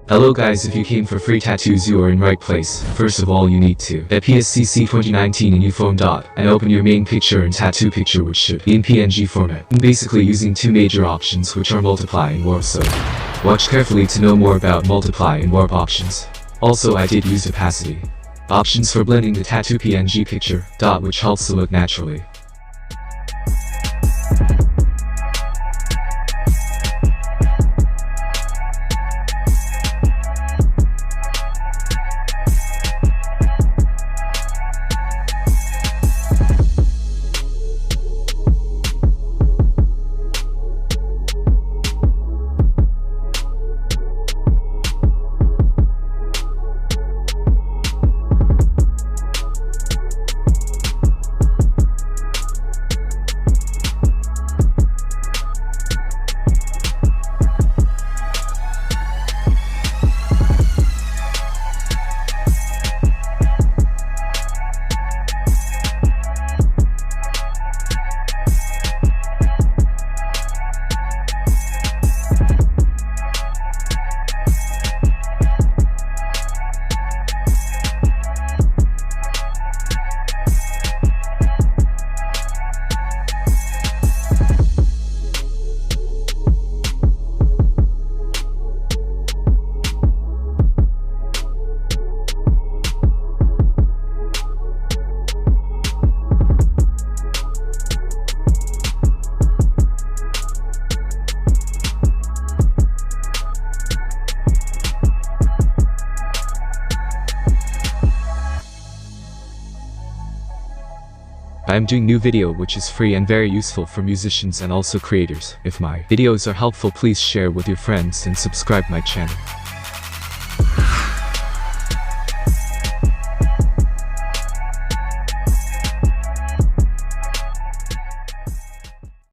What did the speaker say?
Hello guys, if you came for free tattoos you are in right place. First of all you need to get PSCC 2019 in your phone and open your main picture and tattoo picture, which should be in PNG format. I'm basically using two major options, which are multiply and warp, so watch carefully to know more about multiply and warp options. Also I did use opacity options for blending the tattoo PNG picture, which helps to look naturally. I am doing new video which is free and very useful for musicians and also creators. If my videos are helpful, please share with your friends and subscribe my channel.